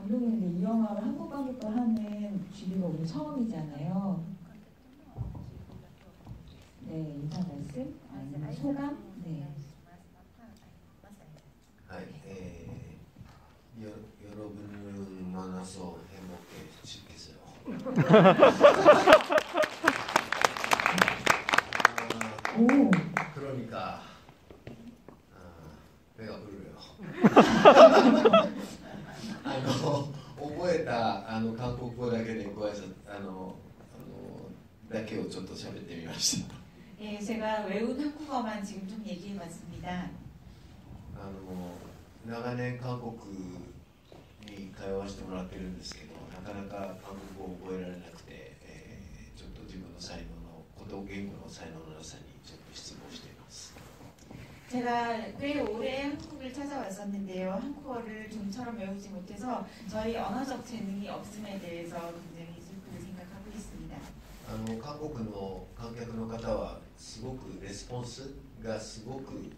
감독님인데 이 영화를 한국 관객과 하는 주류가 오늘 처음이잖아요. 네, 인사 말씀? 아니면 소감? 네. 여러분을 만나서 행복해지겠어요. 그러니까 배가 부르요. 覚えた韓国語だけでご挨拶だけをちょっと喋ってみました。 예, 제가 외운 한국어만 지금 좀 얘기해봤습니다. 長年韓国に通わせてもらってるんですけど、なかなか韓国語を覚えられなくて、ちょっと自分の才能の言語の才能のなさにちょっと失望しています。 제가 꽤 오래 한국을 찾아왔었는데요. 한국어를 좀처럼 외우지 못해서 저희 언어적 재능이 없음에 대해서 굉장히 슬프게 생각하고 있습니다. 韓国の観客の方はすごくレスポンスがすごく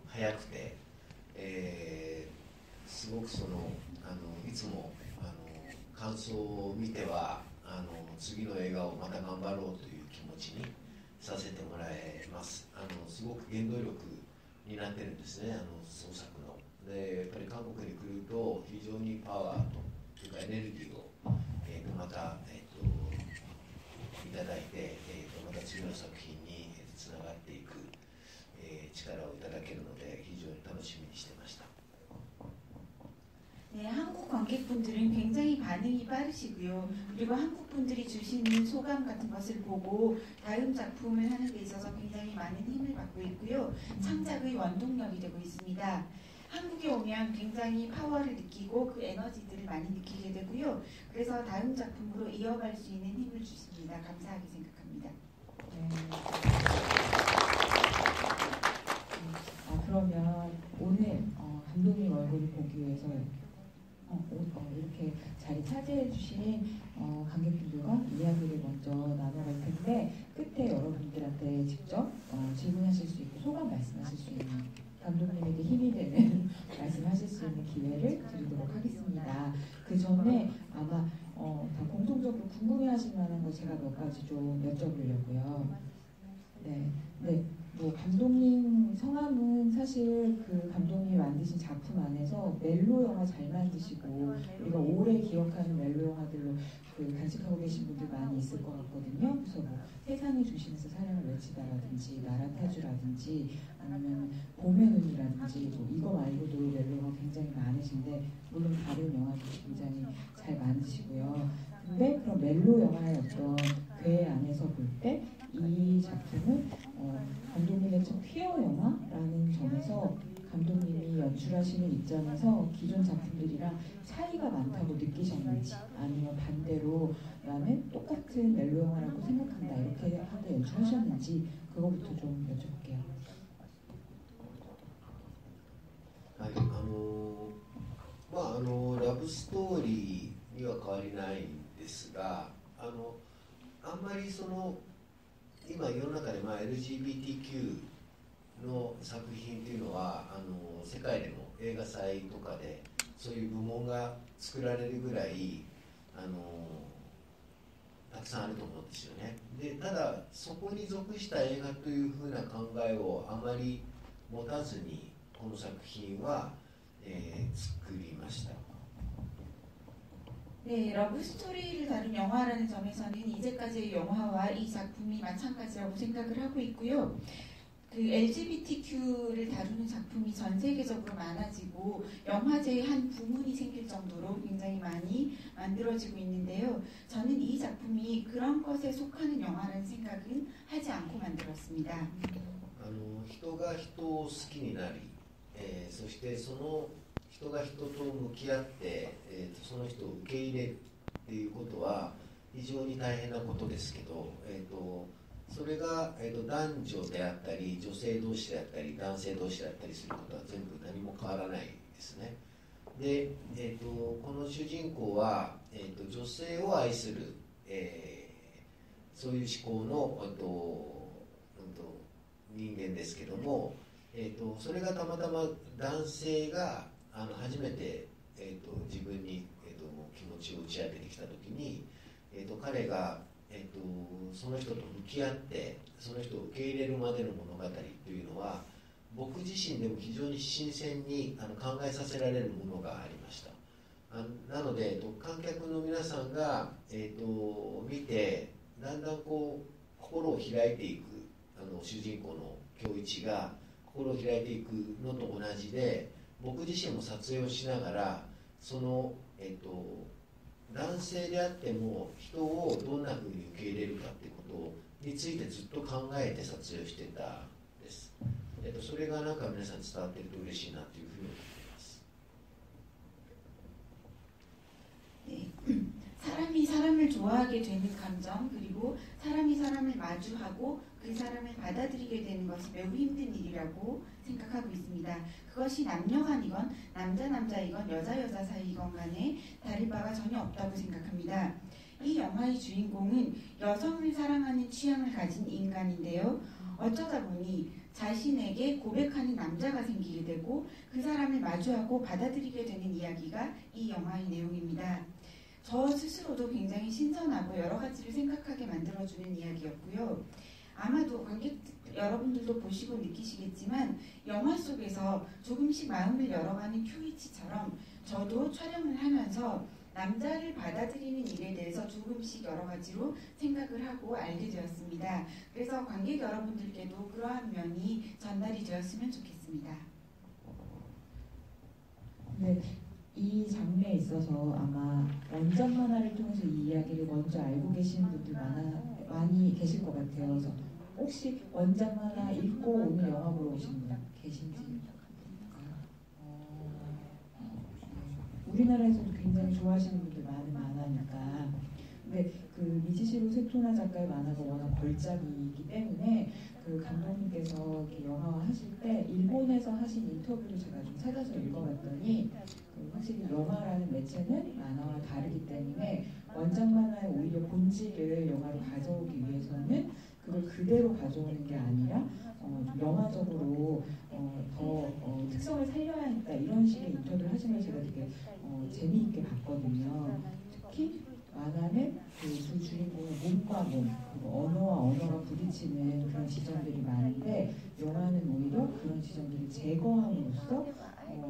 早くて、すごくいつも感想を見ては次の映画をまた頑張ろうという気持ちにさせてもらえます。すごく原動力になってるんですね、創作の。でやっぱり韓国に来ると非常にパワーというかエネルギーを、また、いただいて、また次の作品につながっていく、力をいただけるので非常に楽しみにしてました。 네, 한국 관객분들은 굉장히 반응이 빠르시고요. 그리고 한국 분들이 주시는 소감 같은 것을 보고 다음 작품을 하는 데 있어서 굉장히 많은 힘을 받고 있고요. 창작의 원동력이 되고 있습니다. 한국에 오면 굉장히 파워를 느끼고 그 에너지들을 많이 느끼게 되고요. 그래서 다음 작품으로 이어갈 수 있는 힘을 주십니다. 감사하게 생각합니다. 그러면 오늘 감독님 얼굴을 보기 위해서 이렇게 자리 차지해 주신 관객분들과 이야기를 먼저 나눠볼 텐데 끝에 여러분들한테 직접 질문하실 수 있고 소감 말씀하실 수 있는 감독님에게 힘이 되는 말씀하실 수 있는 기회를 드리도록 하겠습니다. 그 전에 아마 다 공통적으로 궁금해하실 만한 거 제가 몇 가지 좀 여쭤보려고요. 네. 뭐 감독님 성함은 사실 그 감독님이 만드신 작품 안에서 멜로 영화 잘 만드시고 우리가 오래 기억하는 멜로 영화들로 그 간직하고 계신 분들 많이 있을 것 같거든요. 그래서 뭐 세상이 중심에서 사랑을 외치다라든지 나라타주라든지 아니면 봄의 눈이라든지 뭐 이거 말고도 멜로 영화 굉장히 많으신데 물론 다른 영화도 굉장히 잘 만드시고요. 근데 그런 멜로 영화의 어떤 궤 안에서 볼 때 이 작품은 감독님의 첫 퀴어 영화라는 점에서 감독님이 연출하시는 입장에서 기존 작품들이랑 차이가 많다고 느끼셨는지 아니면 반대로 나는 똑같은 멜로 영화라고 생각한다 이렇게 하다 연출하셨는지 그거부터 좀 여쭤볼게요. はい、ラブストーリーには変わりないんですが、あんまり今世の中でLGBTQ の作品っていうのは世界でも映画祭とかでそういう部門が作られるぐらいたくさんあると思うんですよね。でただそこに属した映画というふうな考えをあまり持たずにこの作品は、作りました。 네, 러브스토리를 다룬 영화라는 점에서는 이제까지의 영화와 이 작품이 마찬가지라고 생각을 하고 있고요. 그 LGBTQ를 다루는 작품이 전 세계적으로 많아지고 영화제의 한 부문이 생길 정도로 굉장히 많이 만들어지고 있는데요. 저는 이 작품이 그런 것에 속하는 영화라는 생각은 하지 않고 만들었습니다. 人が人を好きになり、そしてその人が人と向き合って、その人を受け入れるっていうことは非常に大変なことですけど、それが、男女であったり女性同士であったり男性同士であったりすることは全部何も変わらないですね。で、この主人公は、女性を愛する、そういう思考の、人間ですけども、それがたまたま男性が初めて、ちを打ち当ててきた時に、彼が、その人と向き合ってその人を受け入れるまでの物語というのは僕自身でも非常に新鮮に考えさせられるものがありました。なので観客の皆さんが、見てだんだんこう心を開いていく主人公の京一が心を開いていくのと同じで僕自身も撮影をしながらその、男性であっても人をどんなふうに受け入れるかっていうことについてずっと考えて撮影をしてたんです。それがなんか皆さん伝わっていると嬉しいなというふうに思っています。 사람이 사람을 좋아하게 되는 감정 그리고 사람이 사람을 마주하고 그 사람을 받아들이게 되는 것이 매우 힘든 일이라고 생각하고 있습니다. 그것이 남녀간이건 남자이건 여자 사이건 간에 다를 바가 전혀 없다고 생각합니다. 이 영화의 주인공은 여성을 사랑하는 취향을 가진 인간인데요. 어쩌다 보니 자신에게 고백하는 남자가 생기게 되고 그 사람을 마주하고 받아들이게 되는 이야기가 이 영화의 내용입니다. 저 스스로도 굉장히 신선하고 여러 가지를 생각하게 만들어주는 이야기였고요. 아마도 관객 여러분들도 보시고 느끼시겠지만 영화 속에서 조금씩 마음을 열어가는 큐이치처럼 저도 촬영을 하면서 남자를 받아들이는 일에 대해서 조금씩 여러 가지로 생각을 하고 알게 되었습니다. 그래서 관객 여러분들께도 그러한 면이 전달이 되었으면 좋겠습니다. 네. 이 장면에 있어서 아마 원작 만화를 통해서 이 이야기를 먼저 알고 계시는 분들 많이 계실 것 같아요. 그래서 혹시 원작 만화 읽고 오늘 영화 보러 오신 분 계신지? 우리나라에서도 굉장히 좋아하시는 분들 많으니까. 근데 그 미치시로 세토나 작가의 만화가 워낙 걸작이기 때문에 그 감독님께서 이렇게 영화화 하실 때 일본에서 하신 인터뷰를 제가 좀 찾아서 읽어봤더니 확실히 영화라는 매체는 만화와 다르기 때문에 원작 만화의 오히려 본질을 영화로 가져오기 위해서는 그걸 그대로 가져오는 게 아니라 영화적으로 더 특성을 살려야 했다 이런 식의 인터뷰를 하신 걸 제가 되게 재미있게 봤거든요. 특히 만화는 그 두 주인공의 몸과 몸, 그리고 언어와 언어가 부딪히는 그런 지점들이 많은데 영화는 오히려 그런 지점들을 제거함으로써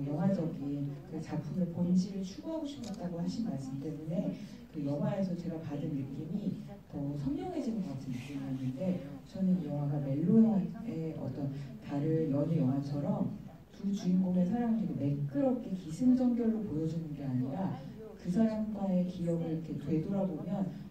영화적인 그 작품의 본질을 추구하고 싶었다고 하신 말씀 때문에 그 영화에서 제가 받은 느낌이 더 선명해지는 것 같은 느낌이었는데 저는 이 영화가 멜로 영화의 어떤 다른 연애 영화처럼 두 주인공의 사랑을 되게 매끄럽게 기승전결로 보여주는 게 아니라 그 사람과의 기억을 이렇게 되돌아보면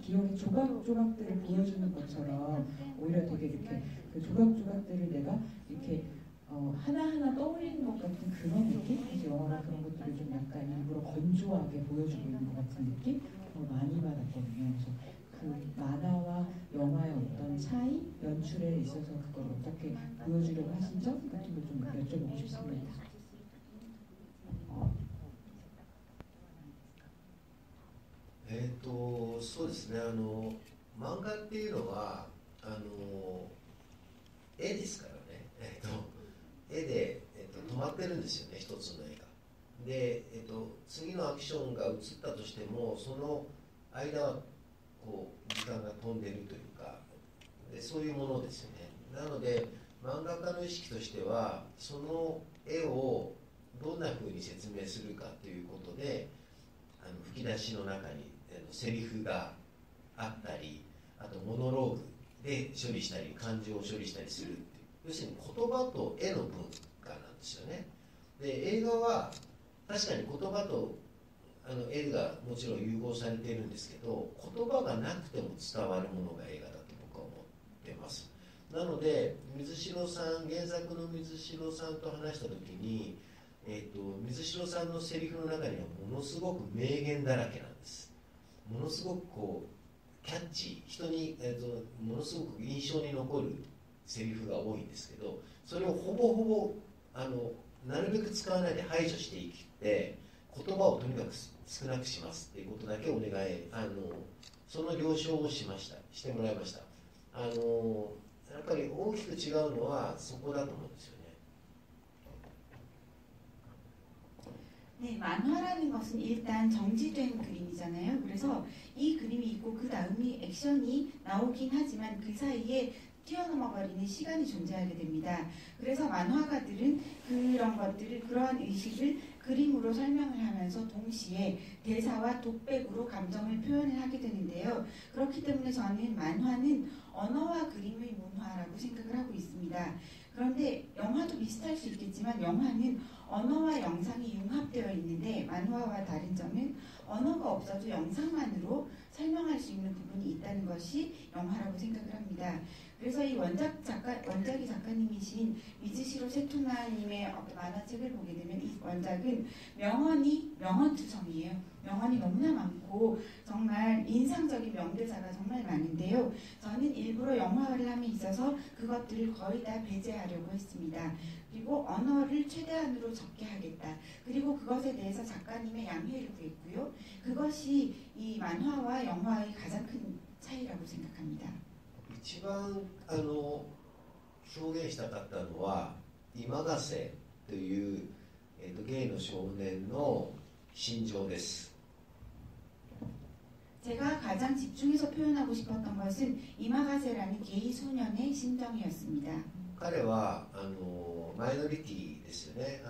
기억의 조각들을 보여주는 것처럼 오히려 되게 이렇게 그 조각들을 내가 이렇게 하나하나 떠올리는 것 같은 그런 느낌? 그래서 영화가 그런 것들을 좀 약간 일부러 건조하게 보여주고 있는 것 같은 느낌? 많이 받았거든요. 그래서 그 만화와 영화의 어떤 차이, 연출에 있어서 그걸 어떻게 보여주려고 하신 점 같은 걸 좀 여쭤보고 싶습니다. そうですね、漫画っていうのは絵ですからね、絵で、止まってるんですよね、一つの絵が。で、次のアクションが映ったとしてもその間はこう時間が飛んでるというかでそういうものですよね。なので漫画家の意識としてはその絵をどんな風に説明するかということで吹き出しの中にセリフがあったりあとモノローグで処理したり感情を処理したりするっていう要するに言葉と絵の文化なんですよね。で映画は確かに言葉と絵がもちろん融合されているんですけど言葉がなくても伝わるものが映画だと僕は思ってます。なので水城さん原作の水城さんと話した時に、水城さんのセリフの中にはものすごく名言だらけなんです。ものすごくこうキャッチー人に、ものすごく印象に残るセリフが多いんですけどそれをほぼほぼなるべく使わないで排除していって言葉をとにかく少なくしますっていうことだけお願いその了承をしてもらいました。やっぱり大きく違うのはそこだと思うんですよね。 네, 만화라는 것은 일단 정지된 그림이잖아요. 그래서 이 그림이 있고 그 다음이 액션이 나오긴 하지만 그 사이에 뛰어넘어버리는 시간이 존재하게 됩니다. 그래서 만화가들은 그런 것들을, 그러한 의식을 그림으로 설명을 하면서 동시에 대사와 독백으로 감정을 표현을 하게 되는데요. 그렇기 때문에 저는 만화는 언어와 그림의 문화라고 생각을 하고 있습니다. 그런데 영화도 비슷할 수 있겠지만 영화는 언어와 영상이 융합되어 있는데 만화와 다른 점은 언어가 없어도 영상만으로 설명할 수 있는 부분이 있다는 것이 영화라고 생각을 합니다. 그래서 이 원작이 작가님이신 미즈시로 세토나님의 만화책을 보게 되면 이 원작은 명언투성이에요. 명언이 너무나 많고 정말 인상적인 명대사가 정말 많은데요. 저는 일부러 영화화를 함에 있어서 그것들을 거의 다 배제하려고 했습니다. 그리고 언어를 최대한으로 적게 하겠다. 그리고 그것에 대해서 작가님의 양해를 구했고요. 그것이 이 만화와 영화의 가장 큰 차이라고 생각합니다. 一番表現したかったのは今ヶ瀬という、ゲイの少年の心情です。 제가 가장 집중해서 표현하고 싶었던 것은 이마가세라는 게이 소년의 심정이었습니다. 彼はマイノリティですよね。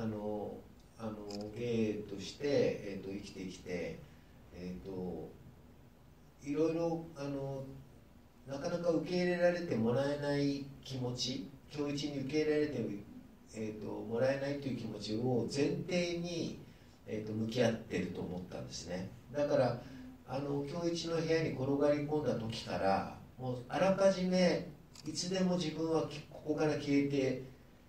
ゲイとして、生きてきて、いろいろなかなか受け入れられてもらえない気持ち、今日一に受け入れられて、もらえないという気持ちを前提に、向き合ってると思ったんですね。だから今日一の部屋に転がり込んだ時からもうあらかじめいつでも自分はここから消えて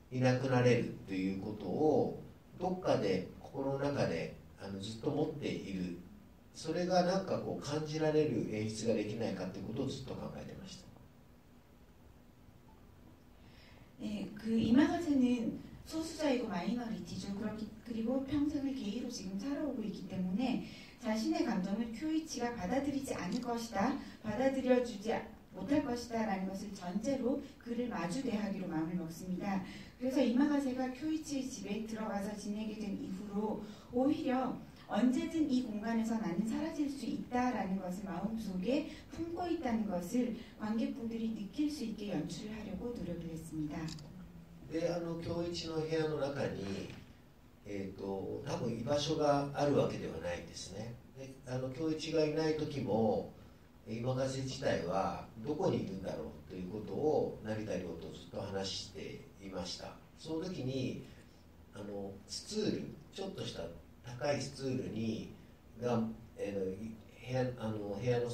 いなくなれるということをどっかで心の中でずっと持っている。それがなんかこう感じられる演出ができないかということをずっと考えてました。 네, 그 이마가세는 소수자이고 마이너리티죠. 그리고 평생을 게이로 지금 살아오고 있기 때문에 자신의 감정을 큐이치가 받아들이지 않을 것이다, 받아들여주지 못할 것이다 라는 것을 전제로 그를 마주대하기로 마음을 먹습니다. 그래서 이마가세가 큐이치의 집에 들어가서 지내게 된 이후로 오히려 언제든 이 공간에서 나는 사라질 수 있다라는 것을 마음속에 품고 있다는 것을 관객분들이 느낄 수 있게 연출을 하려고 노력을 했습니다. で今日一の部屋の中に、多分居場所があるわけではないんですね。で今日一がいない時も今ヶ瀬自体はどこにいるんだろうということを成田凌とずっと話していました。その時にスツール、ちょっとした高いスツールにが、部屋の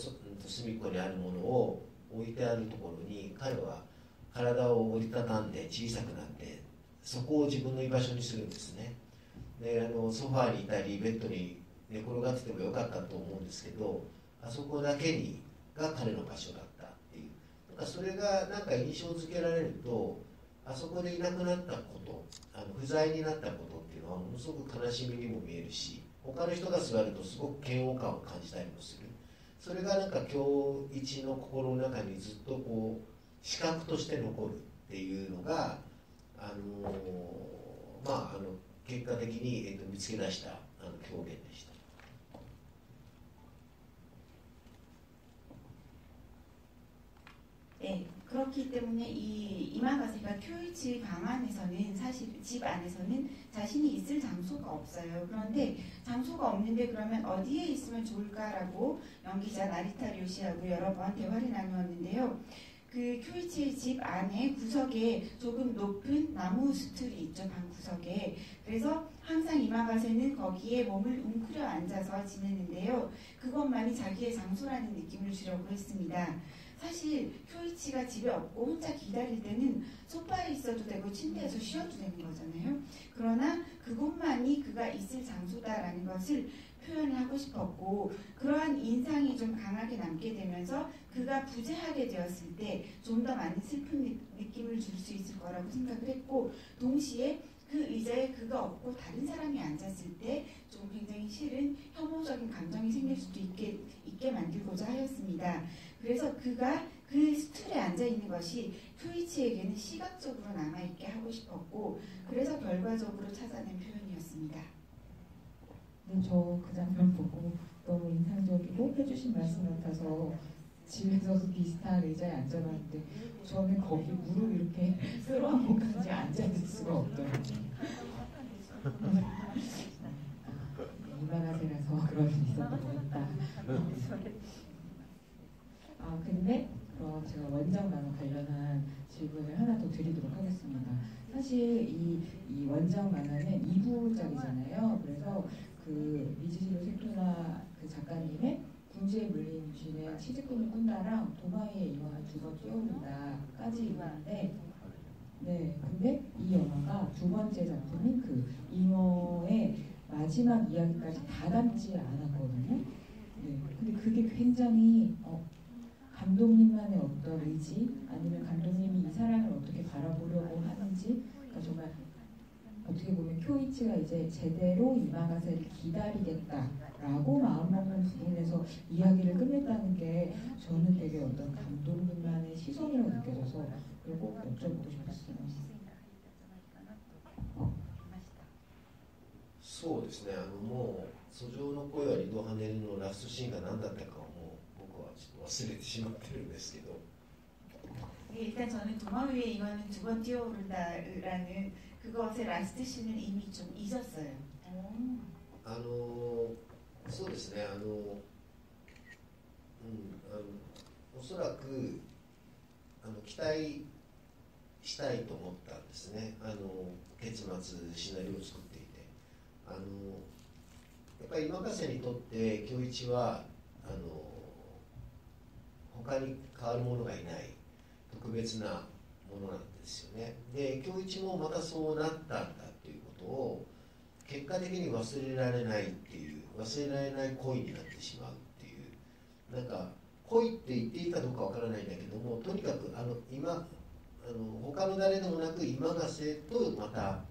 隅っこにあるものを置いてあるところに彼は体を折りたたんで小さくなってそこを自分の居場所にするんですね。でソファーにいたりベッドに寝転がっててもよかったと思うんですけど、あそこだけが彼の場所だったっていう、なんかそれがなんか印象付けられると、あそこでいなくなったこと、不在になったことっていうのはものすごく悲しみにも見えるし、他の人が座るとすごく嫌悪感を感じたりもする。それがなんか今日一の心の中にずっとこう視覚として残るっていうのが結果的に、見つけ出した表現でした。 네, 그렇기 때문에 이 이마가세가 큐이치 방 안에서는 사실 집 안에서는 자신이 있을 장소가 없어요. 그런데 장소가 없는데 그러면 어디에 있으면 좋을까라고 연기자 나리타 료시하고 여러 번 대화를 나누었는데요. 그 큐이치의 집 안에 구석에 조금 높은 나무 스툴이 있죠, 방 구석에. 그래서 항상 이마가세는 거기에 몸을 웅크려 앉아서 지내는데요. 그것만이 자기의 장소라는 느낌을 주려고 했습니다. 사실 큐이치가 집에 없고 혼자 기다릴 때는 소파에 있어도 되고 침대에서 쉬어도 되는 거잖아요. 그러나 그곳만이 그가 있을 장소다라는 것을 표현을 하고 싶었고, 그러한 인상이 좀 강하게 남게 되면서 그가 부재하게 되었을 때 좀 더 많은 슬픈 느낌을 줄 수 있을 거라고 생각을 했고, 동시에 그 의자에 그가 없고 다른 사람이 앉았을 때 좀 굉장히 싫은 혐오적인 감정이 생길 수도 있게 만들고자 하였습니다. 그래서 그가 그 스툴에 앉아있는 것이 큐이치에게는 시각적으로 남아있게 하고 싶었고, 그래서 결과적으로 찾아낸 표현이었습니다. 근데 저 그 장면 보고 너무 인상적이고 해주신 말씀 같아서 집에서도 비슷한 의자에 앉아봤는데 저는 거기 무릎 이렇게 끌어안고까지 앉아있을 수가 없더라고요. 이마가세라서 그럴 수 있었던 것 같다. 근데 그럼 제가 원작 만화 관련한 질문을 하나 더 드리도록 하겠습니다. 사실 이 원작 만화는 2부작이잖아요. 그래서 그 미즈시로 세토나 그 작가님의 궁지에 물린 쥐는 치즈꾼을 꾼다랑 도마위의 이마가 두 번 뛰어오른다까지 있는데, 네, 근데 이 영화가 두 번째 작품인 그 잉어의 마지막 이야기까지 다 담지 않았거든요. 네, 근데 그게 굉장히 감독님만의 어떤 의지, 아니면 감독님이 이 사람을 어떻게 바라보려고 하는지, 그러니까 정말 어떻게 보면 쿄이치가 이제 제대로 이마가세를 기다리겠다라고 마음먹는 부분에서 이야기를 끝냈다는 게 저는 되게 어떤 감독님만의 시선이라고 느껴져서 꼭 여쭤보고 싶었어요. そうですね、もう訴状の声は二度跳ねるのラストシーンが何だったかをもう僕はちょっと忘れてしまってるんですけど 일단 저는 도마 위에 이거는 두 번 뛰어오른다라는 그것의 라스트 씬을 이미 좀 잊었어요. そうですね、おそらく期待したいと思ったんですね、結末シナリオを作っていて、やっぱり今笠にとって京一は他に変わる者がいない特別なものなんですよね。で京一もまたそうなったんだっていうことを結果的に忘れられないっていう、忘れられない恋になってしまうっていう、なんか恋って言っていいかどうかわからないんだけども、とにかく今他の誰でもなく今笠とまた、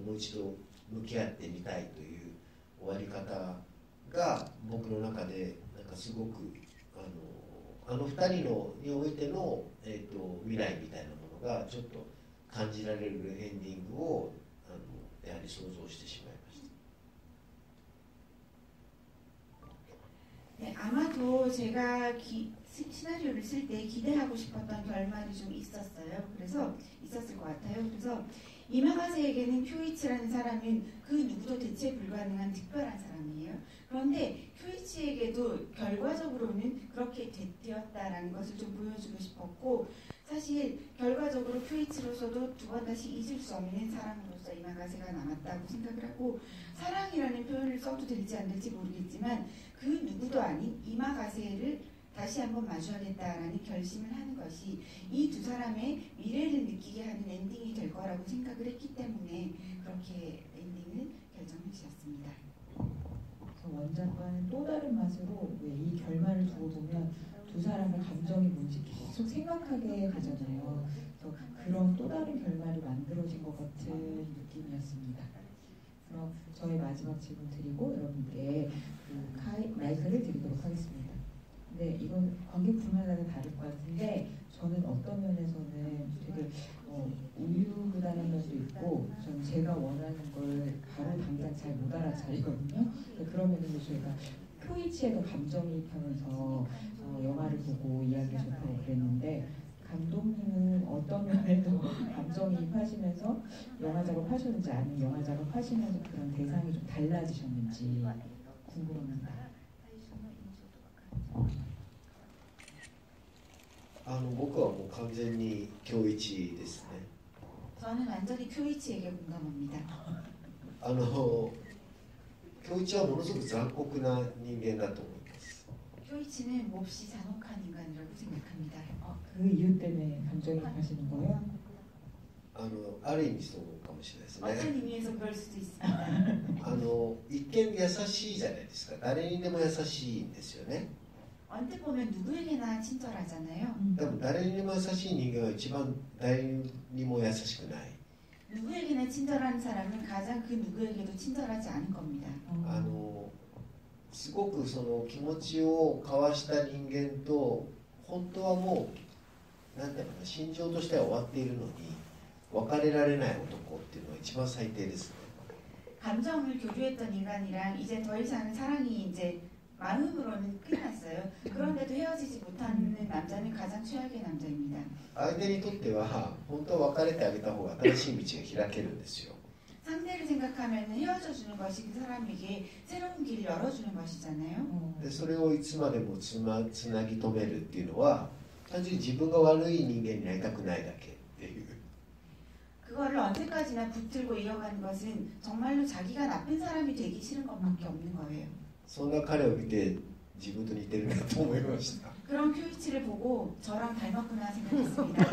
もう一度向き合ってみたいという終わり方が僕の中でなんかすごく2人のにおいての、未来みたいなものがちょっと感じられるエンディングをやはり想像してしまいました。 네, 아마도 제가 시나리오를 쓸 때 기대하고 싶었던 결말이 좀 있었어요. 그래서 있었을 것 같아요. 그래서 이마가세에게는 쿄이치라는 사람은 그 누구도 대체 불가능한 특별한 사람이에요. 그런데 쿄이치에게도 결과적으로는 그렇게 되었다라는 것을 좀 보여주고 싶었고, 사실 결과적으로 쿄이치로서도 두 번 다시 잊을 수 없는 사람으로서 이마가세가 남았다고 생각을 하고, 사랑이라는 표현을 써도 될지 안 될지 모르겠지만 그 누구도 아닌 이마가세를 다시 한번 마주하겠다라는 결심을 하는 것이 이 두 사람의 미래를 느끼게 하는 엔딩이 될 거라고 생각을 했기 때문에 그렇게 엔딩을 결정을 지었습니다. 원작과는 또 다른 맛으로 왜 이 결말을 두고 보면 두 사람의 감정이 뭔지 계속 생각하게 되잖아요. 그래서 그런 또 다른 결말이 만들어진 것 같은 느낌이었습니다. 그럼 저희 마지막 질문 드리고 여러분께 그 마이크를 드리도록 하겠습니다. 네, 이건 관객분마다 다를 것 같은데 저는 어떤 면에서는 되게 우유부단한 면도 있고, 저는 제가 원하는 걸 바로 당장 잘 못 알아차리거든요. 그러면은 저희가 쿄이치에도 감정이입하면서 영화를 보고 이야기를 접하고 그랬는데, 감독님은 어떤 면에도 감정이입하시면서 영화 작업하셨는지, 아니면 영화 작업하시면서 그런 대상이 좀 달라지셨는지 궁금합니다. 僕はもう完全に京一ですね。 저는 완전히 쿄이치에게 공감합니다. 京一はものすごく残酷な人間だと思います。 쿄이치는 몹시 잔혹한 인간이라고 생각합니다. 그 이유 때문에 감정이입하시는 거예요? ある意味そうかもしれないですね。 어떤 의미에서 그럴 수도 있습니다. 一見優しいじゃないですか。誰にでも優しいんですよね。 언뜻 보면 누구에게나 친절하잖아요. 多分誰にでも優しい人間は一番誰にも優しくない。 누구에게나 친절한 사람은 가장 그 누구에게도 친절하지 않을 겁니다. すごくその気持ちを交わした人間と本当はもうなんていうのかな、心情としては終わっているのに別れられない男っていうのは一番最低ですね。 감정을 교류했던 인간이랑 이제 더 이상은 사랑이 이제 마음으로는 끝났어요. 그런데도 헤어지지 못하는 남자는 가장 최악의 남자입니다. 相手にとっては本当は別れてあげた方が新しい道が開けるんですよ。 상대를 생각하면 헤어져 주는 것이 그 사람에게 새로운 길을 열어주는 것이잖아요. でそれをいつまでもつなぎ止めるっていうのは単純に自分が悪い人間になりたくないだけっていう。 그거를 언제까지나 붙들고 이어가는 것은 정말로 자기가 나쁜 사람이 되기 싫은 것밖에 없는 거예요. そんな彼を見て自分と似てるなと思いました。 그런 큐이치를 보고 저랑 닮았구나 생각했습니다.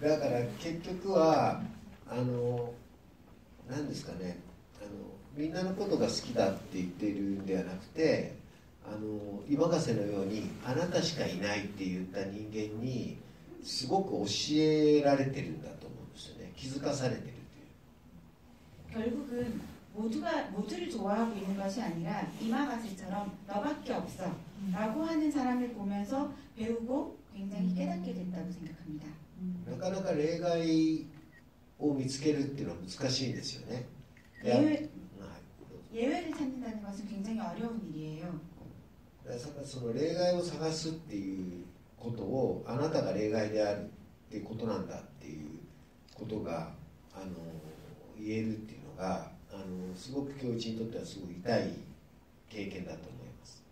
だから結局は何ですかね、みんなのことが好きだって言っているんではなくて、今がせのようにあなたしかいないって言った人間にすごく教えられてるんだと思うんですよね。気づかされてるという。 결국은 모두가 모두를 좋아하고 있는 것이 아니라 이마가세처럼 너밖에 없어 라고 하는 사람을 보면서 배우고 굉장히 깨닫게 됐다고 생각합니다. なかなか例外を見つけるっていうのは難しいんですよね。 예외를 찾는다는 것은 굉장히 어려운 일이에요. だからその例外を探すっていうことをあなたが例外であるっていうことなんだっていうことが言えるっていうのがすごく教一にとってはすごく痛い経験だと思います。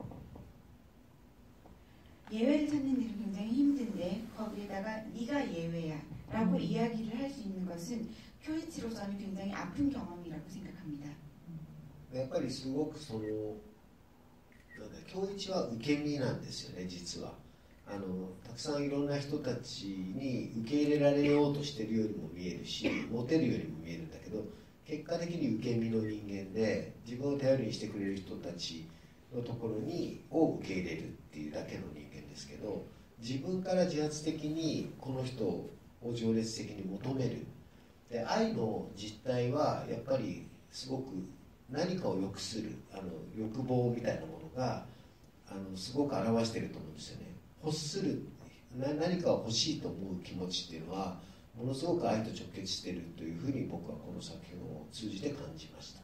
예외를 찾는 일은 굉장히 힘든데 거기에다가 네가 예외야 라고 이야기를 할 수 있는 것은 쿄이치로서는 굉장히 아픈 경험이라고 생각합니다. やっぱりすごくその教一は受け身なんですよね。実はたくさんいろんな人たちに受け入れられようとしているようにも見えるし、モテるようにも見えるんだけど、結果的に受け身の人間で自分を頼りにしてくれる人たちのところを受け入れるっていうだけの人間ですけど、自分から自発的にこの人を情熱的に求める。で、愛の実態はやっぱりすごく何かを良くする欲望みたいなものがすごく表していると思うんですよね。欲する何かを欲しいと思う気持ちっていうのはものすごく愛と直結しているというふうに僕はこの作品を通じて感じました。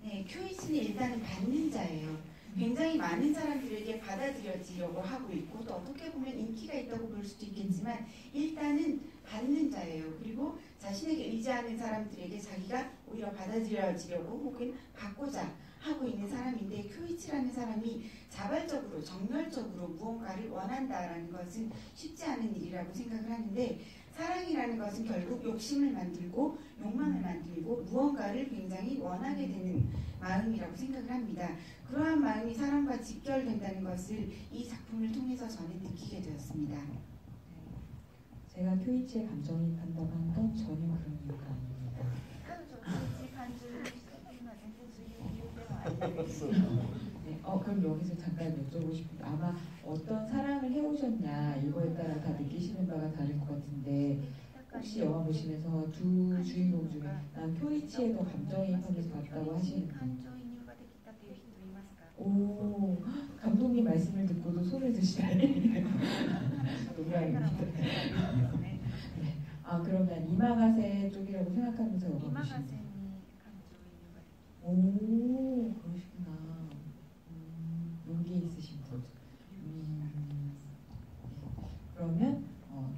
네, 큐이치는 일단은 받는 자예요. 굉장히 많은 사람들에게 받아들여지려고 하고 있고 또 어떻게 보면 인기가 있다고 볼 수도 있겠지만 일단은 받는 자예요. 그리고 자신에게 의지하는 사람들에게 자기가 오히려 받아들여지려고 혹은 받고자 하고 있는 사람인데 큐이치라는 사람이 자발적으로 정열적으로 무언가를 원한다라는 것은 쉽지 않은 일이라고 생각을 하는데 사랑이라는 것은 결국 욕심을 만들고 욕망을 만들고 무언가를 굉장히 원하게 되는 마음이라고 생각을 합니다. 그러한 마음이 사랑과 직결된다는 것을 이 작품을 통해서 저는 느끼게 되었습니다. 제가 큐이치에 감정이입한다고 하는 건 전혀 그런 이유가 아닙니다. 네, 그럼 여기서 잠깐 여쭤보고 싶은데 아마 어떤 사랑을 해오셨냐 이거에 따라 다 느끼시는 바가 다를 것 같은데 혹시 영화 보시면서 두 주인공 중에 난 쿄이치에 더 감정이입하면서 봤다고 하시는 분? 오, 감독님 말씀을 듣고도 손을 드시다니 농담입니다. 네. 아 그러면 이마가세 쪽이라고 생각하면서 영화 보시는 오 그러시구나. 용기 있으신 분. 그러면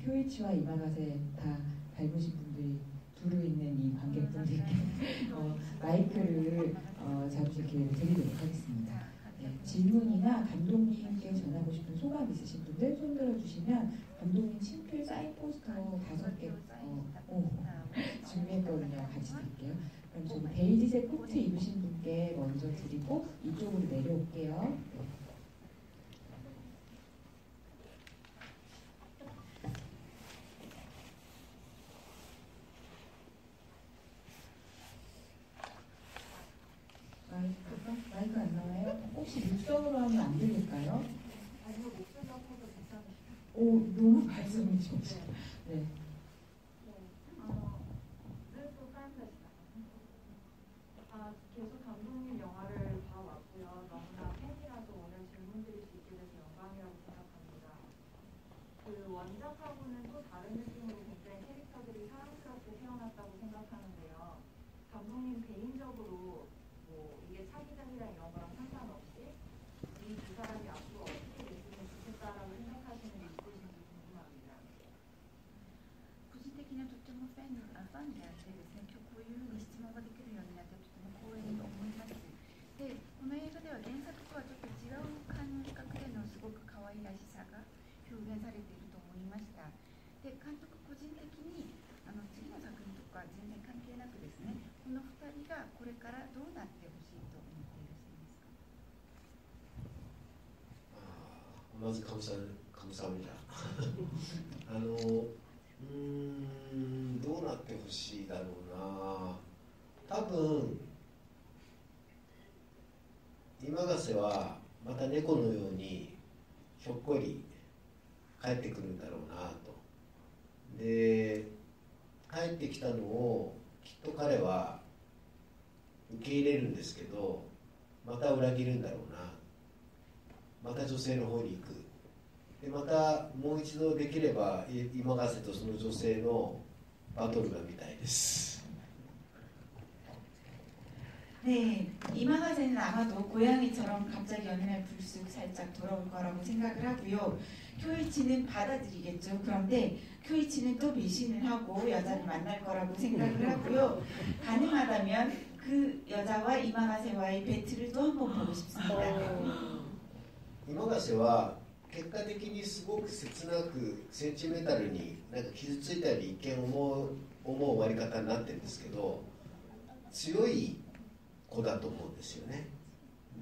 쿄이치와 이마가세 다 닮으신 분들이 두루 있는 이 관객분들께 마이크를 잡으실 기회를 드리도록 하겠습니다. 네, 질문이나 감독님께 전하고 싶은 소감 있으신 분들 손 들어주시면 감독님 친필 사인 포스터 5개 준비했거든요. 같이 드릴게요. 그럼 저기 베이지색 코트 입으신 분께 먼저 드리고 이쪽으로 내려올게요. 마이크 안 나와요? 혹시 육성으로 하면 안 들릴까요? 아니요, 목소리가 커서 괜찮으세요? 오, 너무 말씀이 좋으시다. 네. 계속 감독님 영화를 봐왔고요. 너무나 팬이라서 오늘 질문 드릴 수 있게 돼서 영광이라고 생각합니다. 그 원작하고는 또 다른 느낌으로 굉장히 캐릭터 ファンであってですね、今日こういうふうに質問ができるようになってとても光栄に思います。で、この映画では原作とはちょっと違う感覚でのすごく可愛らしさが表現されていると思いました。で、監督個人的に次の作品とか全然関係なくですね、この2人がこれからどうなってほしいと思っていらっしゃいますか？まず감사합니다. どうなってほしいだろうな。多分今ヶ瀬はまた猫のようにひょっこり帰ってくるんだろうなと。で、帰ってきたのをきっと彼は受け入れるんですけど、また裏切るんだろうな。また女性の方に行く。でまたもう一度できれば今ヶ瀬とその女性のバトルが見たいです。 네, 이마가세는 아마도 고양이처럼 갑자기 어느 날 불쑥 살짝 돌아올 거라고 생각을 하고요. 쿄이치는 받아들이겠죠. 그런데 쿄이치는 또 배신을 하고 여자를 만날 거라고 생각을 하고요. 가능하다면 그 여자와 이마가세와의 배틀을 또 한번 보고 싶습니다. 今ヶ瀬は結果的にすごく切なくセンチメンタルになんか傷ついたように一見思う終わり方になってるんですけど、強い子だと思うんですよね。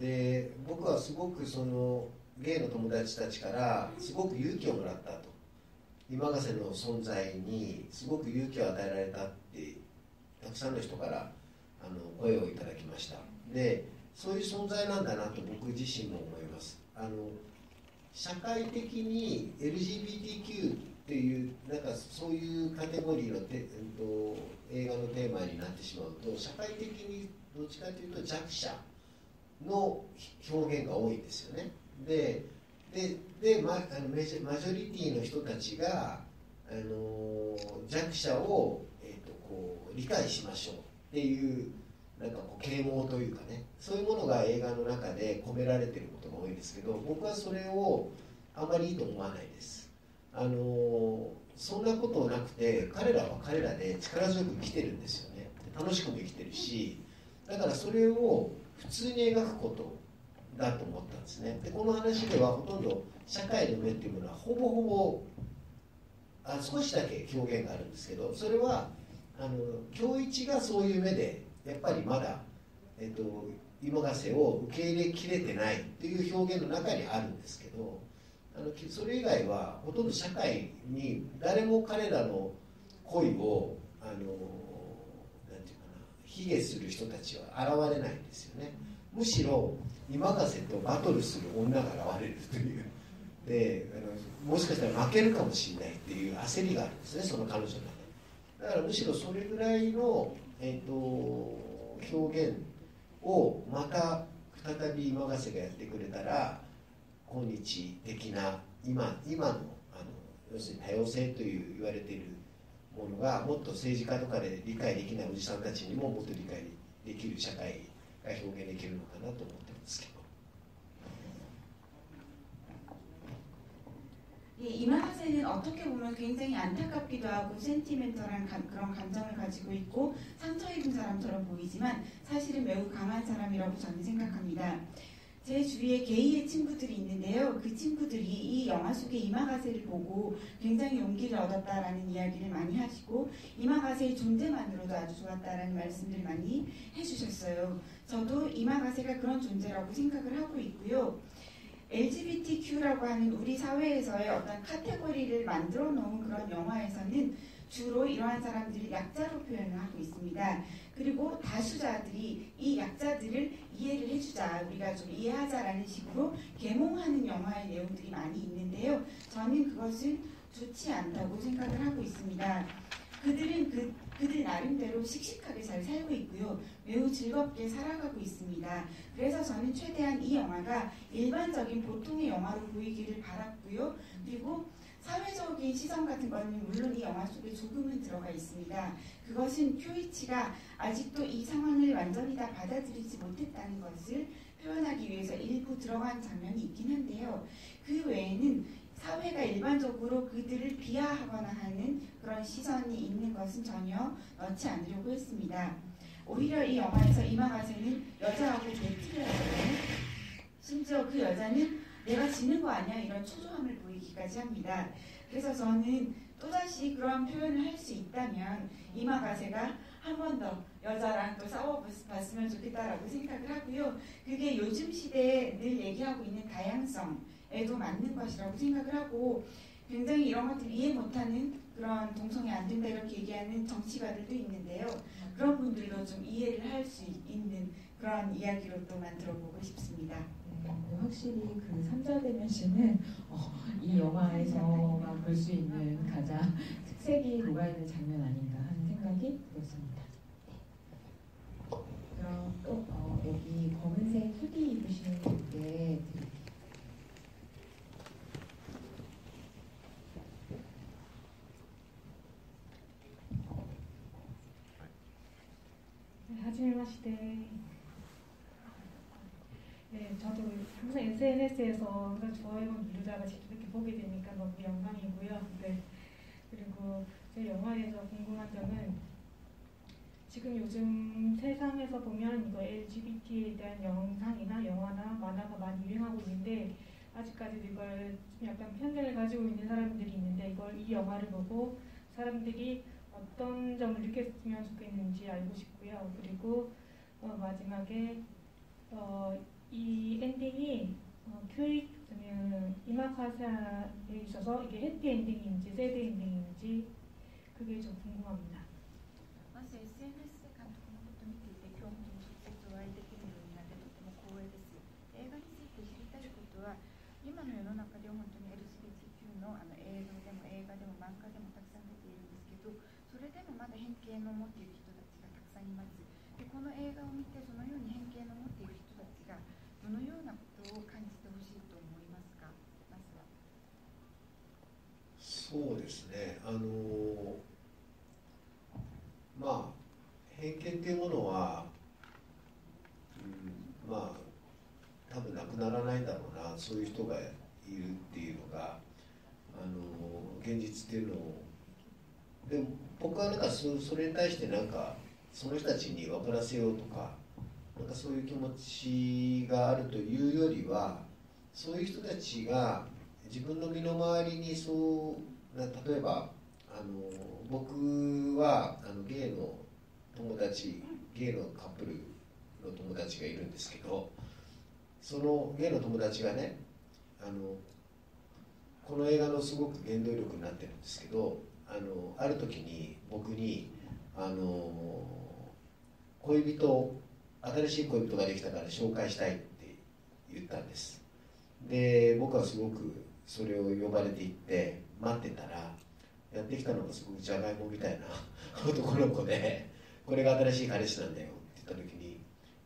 で、僕はすごくそのゲイの友達たちからすごく勇気をもらったと。今ヶ瀬の存在にすごく勇気を与えられたってたくさんの人から声をいただきました。で、そういう存在なんだなと僕自身も思います。社会的に LGBTQ っていうなんかそういうカテゴリーの映画のテーマになってしまうと、社会的にどっちかというと弱者の表現が多いんですよね。でマジョリティの人たちが弱者を、こう理解しましょうっていうなんかこう啓蒙というかね、そういうものが映画の中で込められていることが多いんですけど、僕はそれをあまりいいと思わないです。そんなことなくて、彼らは彼らで力強く生きてるんですよね。楽しくも生きてるし、だからそれを普通に描くことだと思ったんですね。でこの話ではほとんど社会の目っていうものはほぼほぼ少しだけ表現があるんですけど、それは京一がそういう目でやっぱりまだ、今ヶ瀬を受け入れきれてないっていう表現の中にあるんですけど、それ以外はほとんど社会に誰も彼らの恋をなんていうかな、卑下する人たちは現れないんですよね。むしろ今ヶ瀬とバトルする女が現れるというで、もしかしたら負けるかもしれないっていう焦りがあるんですね、その彼女の中に。だからむしろそれぐらいの、表現をまた再び今ヶ瀬がやってくれたら、今日的な今の要するに多様性という言われているものがもっと政治家とかで理解できないおじさんたちにももっと理解できる社会が表現できるのかなと思ってますけど。 예, 이마가세는 어떻게 보면 굉장히 안타깝기도 하고 센티멘털한 그런 감정을 가지고 있고 상처 입은 사람처럼 보이지만 사실은 매우 강한 사람이라고 저는 생각합니다. 제 주위에 게이의 친구들이 있는데요. 그 친구들이 이 영화 속의 이마가세를 보고 굉장히 용기를 얻었다라는 이야기를 많이 하시고 이마가세의 존재만으로도 아주 좋았다라는 말씀들 많이 해주셨어요. 저도 이마가세가 그런 존재라고 생각을 하고 있고요. LGBTQ라고 하는 우리 사회에서의 어떤 카테고리를 만들어 놓은 그런 영화에서는 주로 이러한 사람들이 약자로 표현을 하고 있습니다. 그리고 다수자들이 이 약자들을 이해를 해주자, 우리가 좀 이해하자라는 식으로 계몽하는 영화의 내용들이 많이 있는데요. 저는 그것은 좋지 않다고 생각을 하고 있습니다. 그들은 그들 나름대로 씩씩하게 잘 살고 있고요. 매우 즐겁게 살아가고 있습니다. 그래서 저는 최대한 이 영화가 일반적인 보통의 영화로 보이기를 바랐고요. 그리고 사회적인 시선 같은 거는 물론 이 영화 속에 조금은 들어가 있습니다. 그것은 쿄이치가 아직도 이 상황을 완전히 다 받아들이지 못했다는 것을 표현하기 위해서 일부 들어간 장면이 있긴 한데요. 그 외에는 사회가 일반적으로 그들을 비하하거나 하는 그런 시선이 있는 것은 전혀 넣지 않으려고 했습니다. 오히려 이 영화에서 이마가세는 여자하고 배틀을 하거든요. 심지어 그 여자는 내가 지는 거 아니야 이런 초조함을 보이기까지 합니다. 그래서 저는 또다시 그런 표현을 할 수 있다면 이마가세가 한 번 더 여자랑 또 싸워봤으면 좋겠다라고 생각을 하고요. 그게 요즘 시대에 늘 얘기하고 있는 다양성에도 맞는 것이라고 생각을 하고, 굉장히 이런 것들 이해 못하는 그런 동성애 안 된다 이렇게 얘기하는 정치가들도 있는데요. 그런 분들도 좀 이해를 할 수 있는 그런 이야기로 또 만들어보고 싶습니다. 네, 확실히 그 삼자대면시는 이 영화에서만 볼 수 있는 가장 특색이 녹아있는 장면 아닌가 하는 생각이 들었습니다. 네. 그럼 또 여기 검은색 후디 입으시는 분께 드릴게요. はじめまして。 네, 저도 항상 SNS에서 항상 좋아요만 누르다가 직접 이렇게 보게 되니까 너무 영광이고요. 네. 그리고 제 영화에서 궁금한 점은 지금 요즘 세상에서 보면 이거 LGBT에 대한 영상이나 영화나 만화가 많이 유행하고 있는데 아직까지도 이걸 좀 약간 편견을 가지고 있는 사람들이 있는데 이 영화를 보고 사람들이 어떤 점을 느꼈으면 좋겠는지 알고 싶고요. 그리고 마지막에 이 엔딩이 교육 이마카사에 있어서 이게 해피 엔딩인지 새드 엔딩인지 그게 좀 궁금합니다. まず SNS で監督のことを見ていて今日本当に直接お会いできるようになってとても光栄です。映画について知りたいことは今の世の中で本当に LGBTQ の映画でも漫画でもたくさん出ているんですけど、それでもまだ偏見を持っている人たちがたくさんいます。でこの映画を見てそのように偏見を持っている人たちがどのようなことを感じてほしいと思いますか。まずは。そうですね。まあ偏見っていうものは、まあ多分なくならないんだろうな、そういう人がいるっていうのが現実っていうのを、でも僕はなんかそれに対してなんかその人たちに分からせようとか、なんかそういう気持ちがあるというよりは、そういう人たちが自分の身の回りに例えば僕はゲイの友達、ゲイのカップルの友達がいるんですけど、そのゲイの友達がね、この映画のすごく原動力になってるんですけど、ある時に僕に新しい恋人ができたから紹介したいって言ったんです。で僕はすごくそれを呼ばれていって待ってたら、やってきたのがすごくジャガイモみたいな男の子で、これが新しい彼氏なんだよって言った時に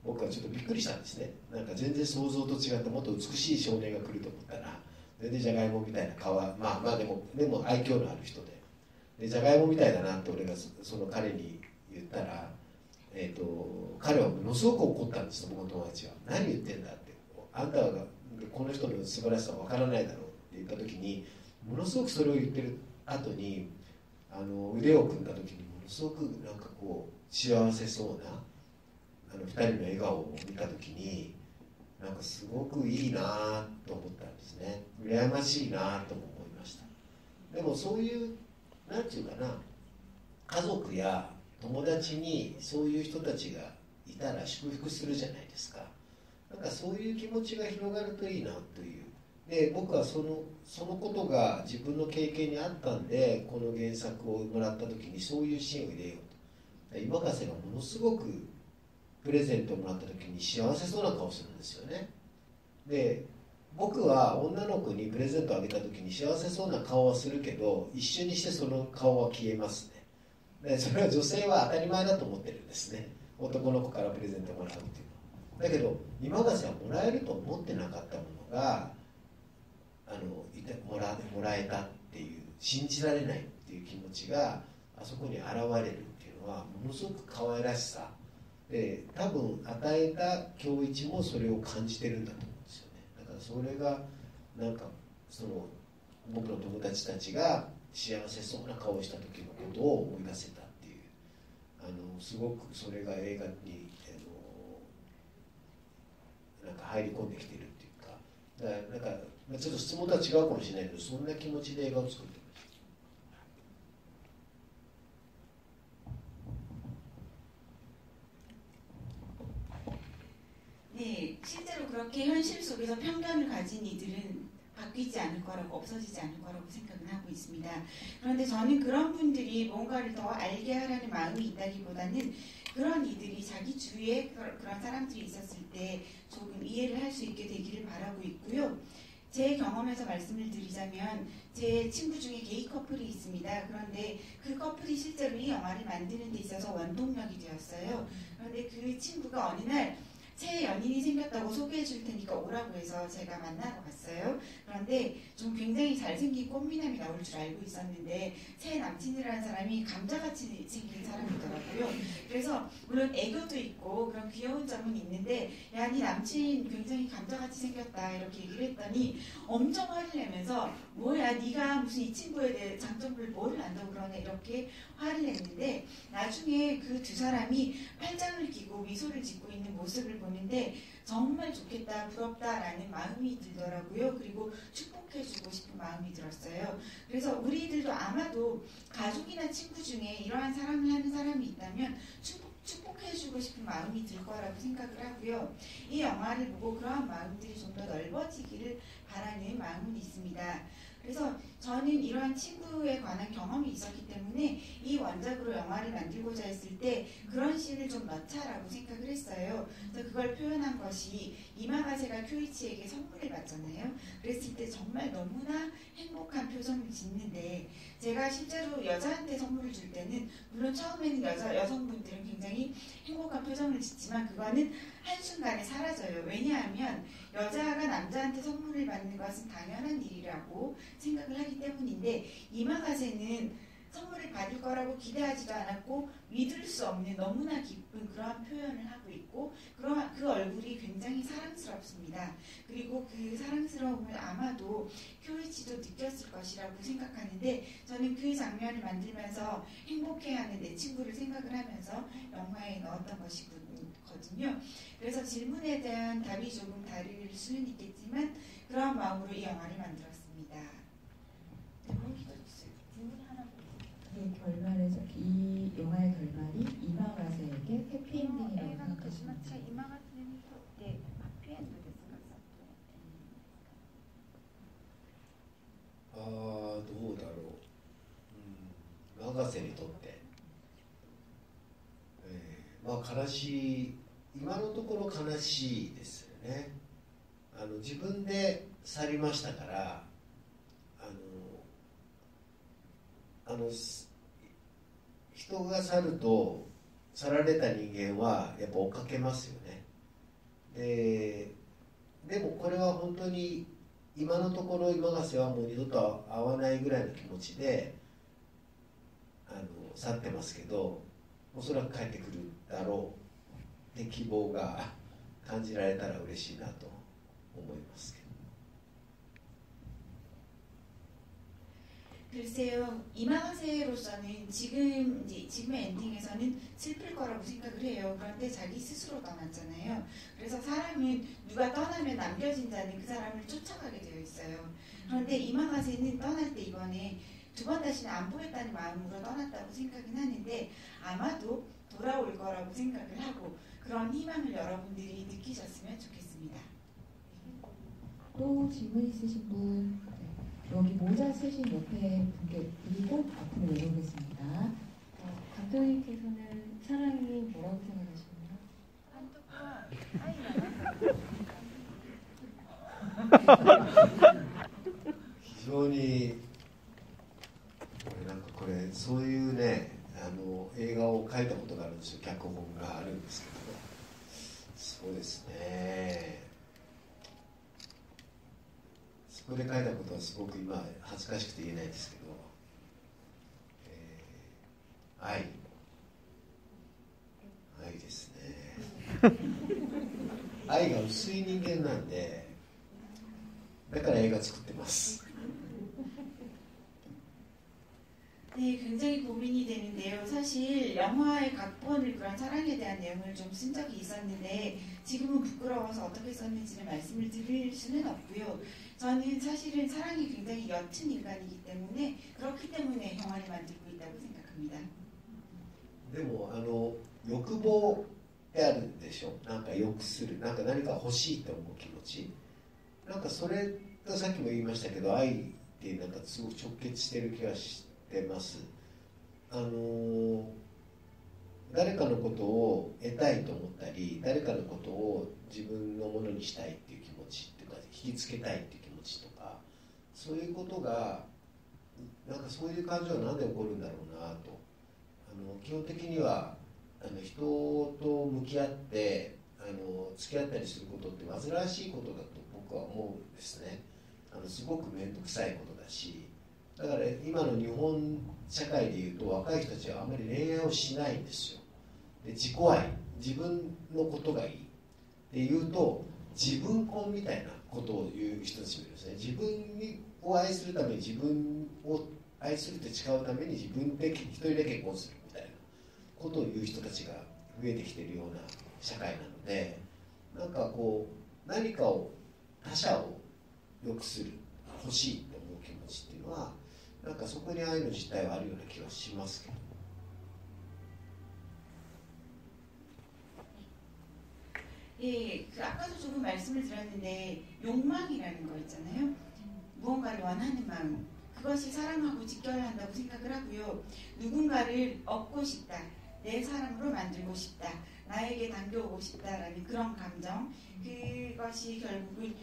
僕はちょっとびっくりしたんですね。なんか全然想像と違ってもっと美しい少年が来ると思ったら、全然ジャガイモみたいな顔はまあでも愛嬌のある人で、ジャガイモみたいだなって俺がその彼に言ったら、彼はものすごく怒ったんですよ。僕の友達は何言ってんだって、あんたがこの人の素晴らしさは分からないだろうって言った時に、ものすごくそれを言ってる後に腕を組んだ時にものすごくなんかこう幸せそうな2人の笑顔を見た時に、なんかすごくいいなと思ったんですね。羨ましいなとも思いました。でもそういうなんていうかな、家族や友達にそういう人たちがいたら祝福するじゃないですか。なんかそういう気持ちが広がるといいなという。で僕はそのことが自分の経験にあったんで、この原作をもらった時にそういうシーンを入れようと。今川瀬がものすごくプレゼントをもらった時に幸せそうな顔するんですよね。で僕は女の子にプレゼントをあげた時に幸せそうな顔はするけど、一瞬にしてその顔は消えますね。でそれは女性は当たり前だと思ってるんですね。男の子からプレゼントをもらうっていうのは。だけど今川瀬はもらえると思ってなかったものがもらえたっていう、信じられないっていう気持ちがあそこに現れるっていうのはものすごく可愛らしさで、多分与えた恭一もそれを感じてるんだと思うんですよね。だからそれがなんかその僕の友達たちが幸せそうな顔をした時のことを思い出せたっていう、すごくそれが映画になんか入り込んできてるっていうか、だからなんかちょっと質問とは違うかもしれないけど、そんな気持ちで映画を作ってました。 네, 실제로 그렇게 현실 속에서 편견을 가진 이들은 바뀌지 않을 거라고, 없어지지 않을 거라고 생각은 하고 있습니다. 그런데 저는 그런 분들이 뭔가를 더 알게 하라는 마음이 있다기보다는 그런 이들이 자기 주위에 그런 사람들이 있었을 때 조금 이해를 할 수 있게 되기를 바라고 있고요. 제 경험에서 말씀을 드리자면 제 친구 중에 게이 커플이 있습니다. 그런데 그 커플이 실제로 이 영화를 만드는 데 있어서 원동력이 되었어요. 그런데 그 친구가 어느 날 새 연인이 생겼다고 소개해 줄 테니까 오라고 해서 제가 만나러 갔어요. 그런데 좀 굉장히 잘생긴 꽃미남이 나올 줄 알고 있었는데 새 남친이라는 사람이 감자같이 생긴 사람이더라고요. 그래서 물론 애교도 있고 그런 귀여운 점은 있는데 야, 네 남친 굉장히 감자같이 생겼다 이렇게 얘기를 했더니 엄청 화를 내면서 뭐야 네가 무슨 이 친구에 대해 장점을 뭘 안다고 그러냐 이렇게 화를 냈는데 나중에 그 두 사람이 팔짱을 끼고 미소를 짓고 있는 모습을 보는데 정말 좋겠다, 부럽다라는 마음이 들더라고요. 그리고 축복해주고 싶은 마음이 들었어요. 그래서 우리들도 아마도 가족이나 친구 중에 이러한 사랑을 하는 사람이 있다면 축복해주고 싶은 마음이 들 거라고 생각을 하고요. 이 영화를 보고 그러한 마음들이 좀 더 넓어지기를 바라는 마음은 있습니다. 그래서 저는 이러한 친구에 관한 경험이 있었기 때문에 이 원작으로 영화를 만들고자 했을 때 그런 씬을 좀 넣자라고 생각을 했어요. 그래서 그걸 표현한 것이 이마가세가 쿄이치에게 선물을 받잖아요. 그랬을 때 정말 너무나 행복한 표정을 짓는데 제가 실제로 여자한테 선물을 줄 때는 물론 처음에는 여성분들은 굉장히 행복한 표정을 짓지만 그거는 한순간에 사라져요. 왜냐하면 여자가 남자한테 선물을 받는 것은 당연한 일이라고 생각을 하기 때문인데 이마가세는 선물을 받을 거라고 기대하지도 않았고 믿을 수 없는 너무나 기쁜 그러한 표현을 하고 있고 그 얼굴이 굉장히 사랑스럽습니다. 그리고 그 사랑스러움을 아마도 쿄이치도 느꼈을 것이라고 생각하는데 저는 그 장면을 만들면서 행복해하는 내 친구를 생각을 하면서 영화에 넣었던 것이거든요. 그래서 질문에 대한 답이 조금 다를 수는 있겠지만 그러한 마음으로 이 영화를 만들었습니다. 이 결말에서 이 영화의 결말이 이마가세에게 해피엔딩이라고 생각하시는지. 이마가세는 네, 해피엔딩ですか? どうだろう。永瀬にとって、まあ悲しい、今のところ悲しいですよね。自分で去りましたから、人が去ると去られた人間はやっぱ追っかけますよね。でもこれは本当に今のところ今ヶ瀬はもう二度と会わないぐらいの気持ちで去ってますけど、おそらく帰ってくるだろうって希望が感じられたら嬉しいなと思いますけど。 글쎄요, 이마가세로서는 지금의 엔딩에서는 슬플 거라고 생각을 해요. 그런데 자기 스스로 떠났잖아요. 그래서 사람은 누가 떠나면 남겨진 자는 그 사람을 쫓아가게 되어 있어요. 그런데 이마가세는 떠날 때 이번에 두 번 다시는 안 보겠다는 마음으로 떠났다고 생각은 하는데 아마도 돌아올 거라고 생각을 하고 그런 희망을 여러분들이 느끼셨으면 좋겠습니다. 또 질문 있으신 분? 여기 모자 쓰신 옆에 분께 드리고 앞으로 내려오겠습니다. 감독님께서는 사랑이 뭐라고 생각하시나요?非常になんかこれそういうね映画を書いたことがあるんですよ。脚本があるんですけど、そうですね。そこで書いたことはすごく今恥ずかしくて言えないですけど、愛ですね。愛が薄い人間なんで、だから映画作ってます。 네, 굉장히 고민이 되는데요. 사실 영화의 각본을 그런 사랑에 대한 내용을 좀 쓴 적이 있었는데 지금은 부끄러워서 어떻게 썼는지는 말씀을 드릴 수는 없고요. 저는 사실은 사랑이 굉장히 옅은 인간이기 때문에 그렇기 때문에 영화를 만들고 있다고 생각합니다. でも欲望ってあるんでしょ。なんか欲する、なんか何か欲しいと思う気持ち、なんかそれがさっきも言いましたけど、愛ってなんかすごく直結してる気がしてます。誰かのことを得たいと思ったり、誰かのことを自分のものにしたいっていう気持ちっていうか、引きつけたいっていう気持ちとか、そういうことがなんかそういう感情は何で起こるんだろうなと。基本的には人と向き合って付き合ったりすることって煩わしいことだと僕は思うんですね。すごく面倒くさいことだし、だから今の日本社会でいうと若い人たちはあまり恋愛をしないんですよ。で、自己愛、自分のことがいいっていうと自分婚みたいなことを言う人たちもいるんですね。自分を愛するために、自分を愛するって誓うために自分で一人で結婚するみたいなことを言う人たちが増えてきているような社会なので、なんかこう何かを、他者を良くする、欲しいって思う気持ちっていうのはなんかそこに愛の実態はあるような気はしますけど。 예, 그 아까도 조금 말씀을 드렸는데 욕망이라는 거 있잖아요. 무언가를 원하는 마음, 그것이 사랑하고 지켜야 한다고 생각을 하고요. 누군가를 얻고 싶다, 내 사람으로 만들고 싶다, 나에게 당겨오고 싶다라는 그런 감정, 그것이 결국은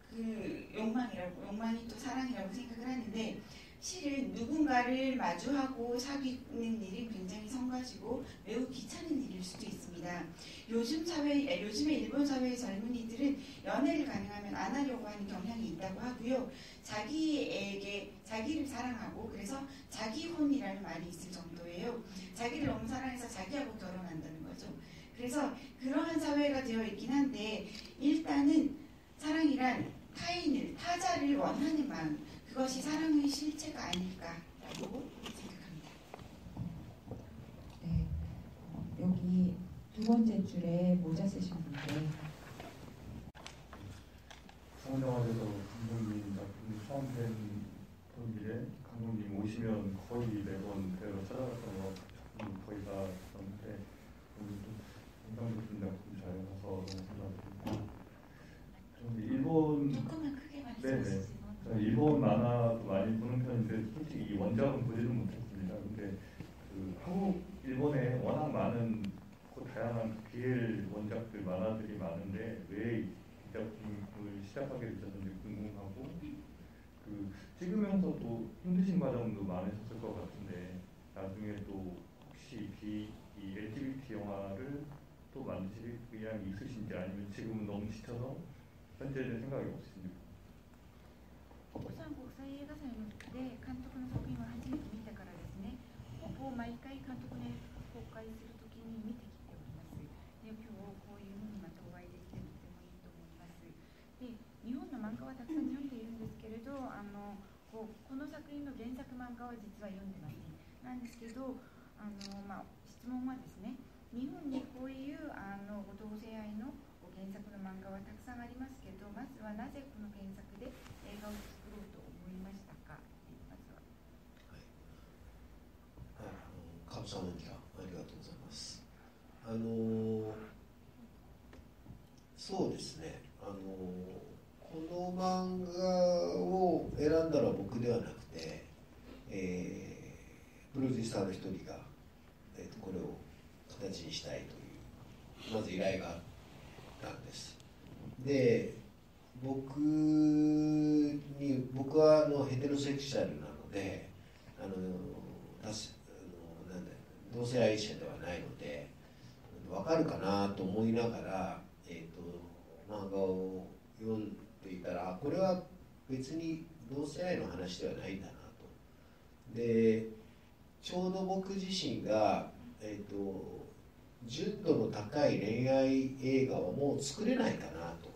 그 욕망이 또 사랑이라고 생각을 하는데, 실은 누군가를 마주하고 사귀는 일이 굉장히 성가지고 매우 귀찮은 일일 수도 있습니다. 요즘에 일본 사회의 젊은이들은 연애를 가능하면 안 하려고 하는 경향이 있다고 하고요. 자기를 사랑하고, 그래서 자기혼이라는 말이 있을 정도예요. 자기를 너무 사랑해서 자기하고 결혼한다는 거죠. 그래서 그러한 사회가 되어 있긴 한데, 일단은 사랑이란 타자를 원하는 마음, 그것이 사랑의 실체가 아닐까라고 생각합니다. 네, 여기 두 번째 줄에 모자 쓰신 분들. 성장학에서 감독님 작품 처음 된 분인데, 감독님 오시면 거의 매번 뵈러 찾아갔던 것 작품 거의 다 봤는데, 오늘 좀 인상 깊은 작품 잘 봐서 너무 감사드립니다. 좀 일본 조금만 크게 네네. 말씀해주세요. 일본 만화도 많이 보는 편인데 솔직히 이 원작은 보지는 못했습니다. 근데 그 한국, 일본에 워낙 많은 다양한 BL 원작들, 만화들이 많은데 왜 이 작품을 시작하게 되셨는지 궁금하고, 그 찍으면서도 힘드신 과정도 많으셨을 것 같은데 나중에 또 혹시 이 LGBT 영화를 또 만드실 의향이 있으신지, 아니면 지금은 너무 지쳐서 현재는 생각이 없으신지. 釜山国際映画祭で監督の作品を初めて見てからですね、ほぼ毎回監督の公開するときに見てきております。で、今日こういうふうにまたお会いできてとてもいいと思います。で、日本の漫画はたくさん読んでいるんですけれど、この作品の原作漫画は実は読んでません。なんですけど、質問はですね、日本にこういう同性愛の原作の漫画はたくさんありますけど、まずはなぜこの原作で映画を作ろうと思いましたか。まずは。はい、カブさんの意見ありがとうございます。そうですね。この漫画を選んだのは僕ではなくて、プロデューサーの一人が、これを形にしたいというまず依頼があったんです。で、僕はヘテロセクシャルなので、同性愛者ではないので分かるかなと思いながら、漫画を読んでいたら、これは別に同性愛の話ではないんだなと。で、ちょうど僕自身が、純度の高い恋愛映画はもう作れないかなと。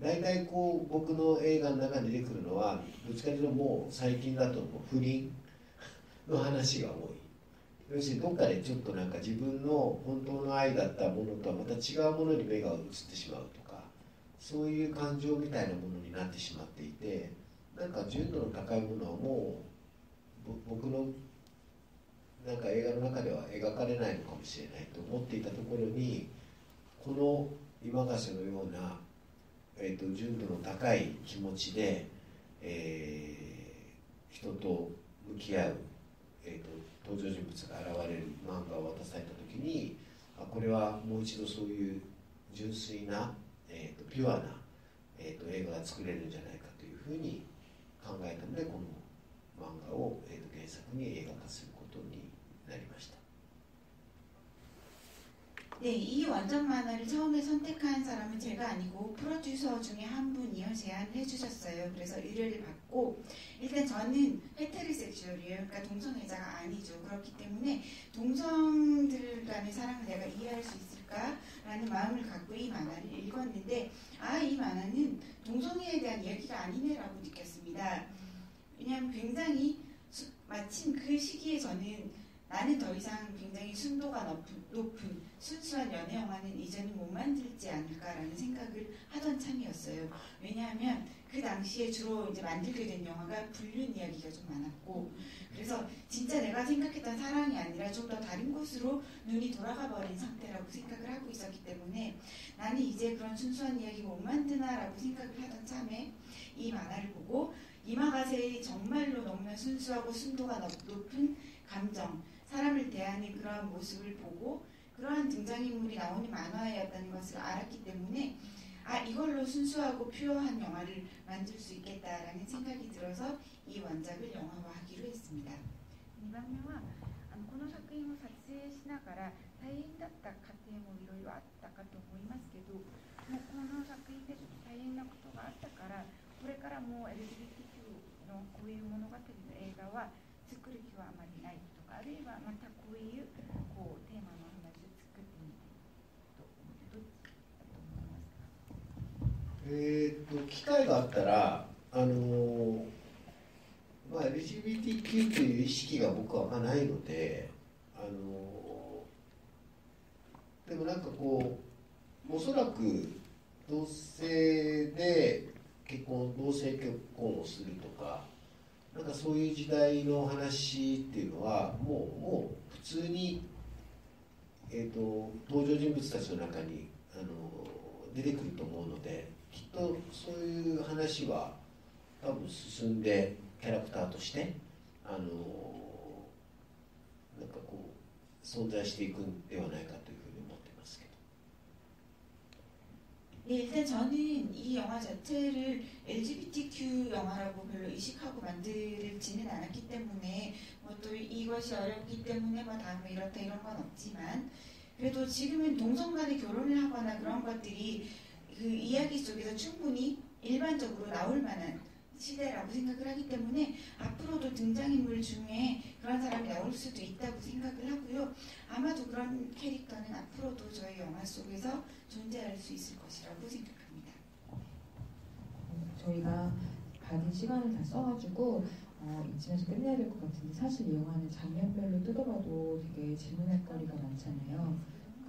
大体こう僕の映画の中に出てくるのはどっちかというともう最近だともう不倫の話が多い。要するにどっかでちょっとなんか自分の本当の愛だったものとはまた違うものに目が移ってしまうとか、そういう感情みたいなものになってしまっていて、なんか純度の高いものはもう僕のなんか映画の中では描かれないのかもしれないと思っていたところに、この今ヶ瀬のような、純度の高い気持ちで、人と向き合う、登場人物が現れる漫画を渡された時に、これはもう一度そういう純粋な、ピュアな、映画が作れるんじゃないかというふうに考えたので、この漫画を、原作に映画化することになりました。 네, 이 원작 만화를 처음에 선택한 사람은 제가 아니고 프로듀서 중에 한 분이요, 제안을 해주셨어요. 그래서 의뢰를 받고, 일단 저는 헤테로섹슈얼이에요. 그러니까 동성애자가 아니죠. 그렇기 때문에 동성들 간의 사랑을 내가 이해할 수 있을까라는 마음을 갖고 이 만화를 읽었는데, 이 만화는 동성애에 대한 이야기가 아니네라고 느꼈습니다. 왜냐하면 굉장히 마침 그 시기에 저는 나는 더 이상 굉장히 순도가 높은 순수한 연애 영화는 이제는 못 만들지 않을까라는 생각을 하던 참이었어요. 왜냐하면 그 당시에 주로 이제 만들게 된 영화가 불륜 이야기가 좀 많았고, 그래서 진짜 내가 생각했던 사랑이 아니라 좀 더 다른 곳으로 눈이 돌아가 버린 상태라고 생각을 하고 있었기 때문에 나는 이제 그런 순수한 이야기 못 만드나라고 생각을 하던 참에 이 만화를 보고 이마가세의 정말로 너무나 순수하고 순도가 높은 감정, 사람을 대하는 그러한 모습을 보고 그러한 등장인물이 나오는 만화였다는 것을 알았기 때문에 이걸로 순수하고 퓨어한 영화를 만들 수 있겠다라는 생각이 들어서 이 원작을 영화화하기로 했습니다. 2番目はこの作品を撮影しながら大変だった過程もいろいろあったかと思いますけど、もうこの作品でちょっと大変なことがあったから、これからもう LGBTQ のこういう物語の映画は作る気はあまりないとか、あるいはまたこういうテーマの話を作ってみたいと思って、どっちだと思いますか？機会があったらLGBTQ という意識が僕はあんまないので、でもなんかこうおそらく同性で同性結婚をするとか、なんかそういう時代の話っていうのはもう普通に、登場人物たちの中に出てくると思うので、きっとそういう話は多分進んでキャラクターとしてなんかこう存在していくんではないかというふうに思ってますけど。 네, 일단 저는 이 영화 자체를 LGBTQ 영화라고 별로 의식하고 만들지는 않았기 때문에 또 이것이 어렵기 때문에 다음에 이렇다 이런 건 없지만, 그래도 지금은 동성 간의 결혼을 하거나 그런 것들이 그 이야기 속에서 충분히 일반적으로 나올 만한 시대라고 생각을 하기 때문에 앞으로도 등장인물 중에 그런 사람이 나올 수도 있다고 생각을 하고요. 아마도 그런 캐릭터는 앞으로도 저희 영화 속에서 존재할 수 있을 것이라고 생각합니다. 저희가 받은 시간을 다 써가지고 이쯤에서 끝내야 될 것 같은데, 사실 이 영화는 장면별로 뜯어봐도 되게 질문할 거리가 많잖아요.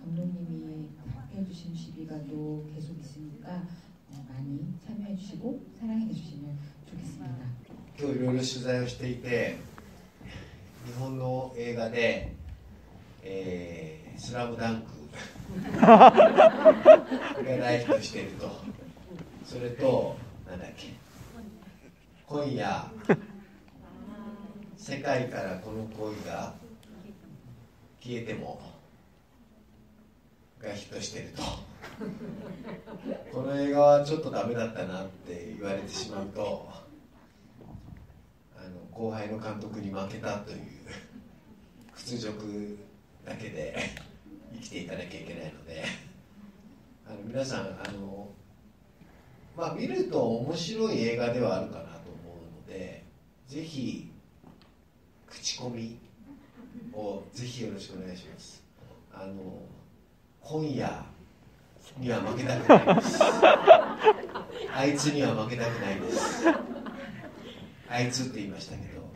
감독님이 답해주신 시비가 또 계속 있으니까 많이 참여해주시고 사랑해주시면 좋겠습니다. 今日いろいろ取材をしていて、日本の映画で、スラムダンクが大ヒットしていると、それと今夜世界からこの恋が消えてもがヒットしていると、この映画はちょっとダメだったなって言われてしまうと、後輩の監督に負けたという屈辱だけで生きていかなきゃいけないので、皆さん見ると面白い映画ではあるかなと思うので、ぜひ口コミをぜひよろしくお願いします。今夜には負けたくないです。あいつには負けたくないです。あいつって言いましたけど、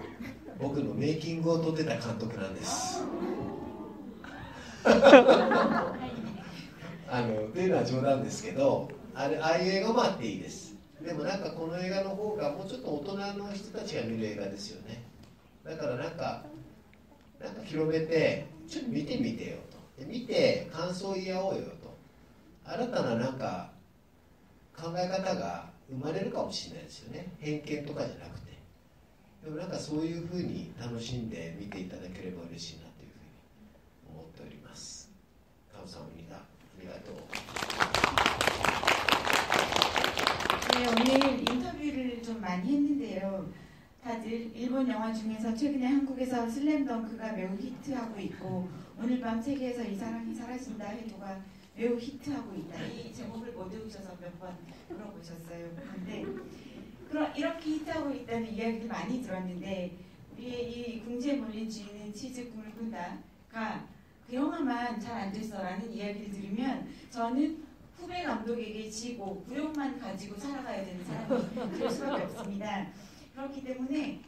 僕のメイキングを撮ってた監督なんですっていうのは冗談ですけど、ああいう映画もあっていいです。でもなんかこの映画の方がもうちょっと大人の人たちが見る映画ですよね。だからなんか広めてちょっと見てみてよと、で見て感想を言い合おうよと、新たななんか考え方が生まれるかもしれないですよね。偏見とかじゃなくて、でもなんかそういうふうに楽しんで見ていただければ嬉しいなというふうに思っております。감사합니다.ありがとう. 네, 오늘 인터뷰를 좀 많이 했는데요. 다들 일본 영화 중에서 최근에 한국에서 슬램덩크가 매우 히트하고 있고, 오늘 밤 세계에서 이 사람이 사라진다 해도가 매우 히트하고 있다. 이 제목을 못 외우셔서 몇 번 물어보셨어요. 근데 이렇게 히트하고 있다는 이야기를 많이 들었는데, 우리의 이 궁지에 몰린 쥐는 치즈 꿈을 꾼다가 그 영화만 잘 안 됐어라는 이야기를 들으면 저는 후배 감독에게 지고 구욕만 가지고 살아가야 되는 사람이 될 수밖에 없습니다. 그렇기 때문에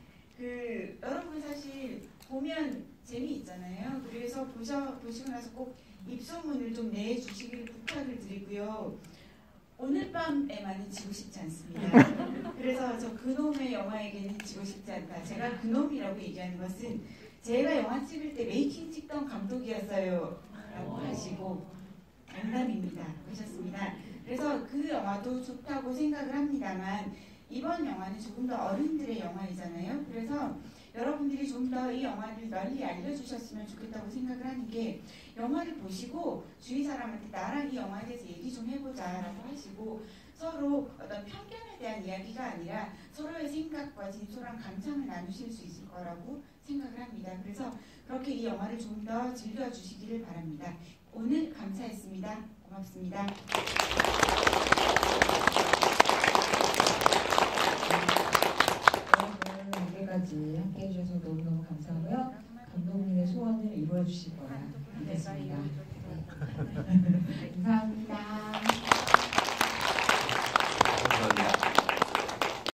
여러분 사실 보면 재미있잖아요. 그래서 보시고 나서 꼭 입소문을 좀 내주시기를 부탁을 드리고요. 오늘 밤에만은 지고 싶지 않습니다. 그래서 저 그놈의 영화에게는 지고 싶지 않다. 제가 그놈이라고 얘기하는 것은 제가 영화 찍을 때 메이킹 찍던 감독이었어요 라고 하시고 농담입니다 하셨습니다. 그래서 그 영화도 좋다고 생각을 합니다만, 이번 영화는 조금 더 어른들의 영화이잖아요. 그래서 여러분들이 좀 더 이 영화를 널리 알려주셨으면 좋겠다고 생각을 하는 게, 영화를 보시고 주위 사람한테 나랑 이 영화에 대해서 얘기 좀 해보자 라고 하시고, 서로 어떤 편견에 대한 이야기가 아니라 서로의 생각과 진솔한 감상을 나누실 수 있을 거라고 생각을 합니다. 그래서 그렇게 이 영화를 좀 더 즐겨주시기를 바랍니다. 오늘 감사했습니다. 고맙습니다. 여러분 여기까지 함께해 주셔서 너무너무 감사하고요. 감독님의 소원을 이루어 주실 거라 믿겠습니다. 감사합니다.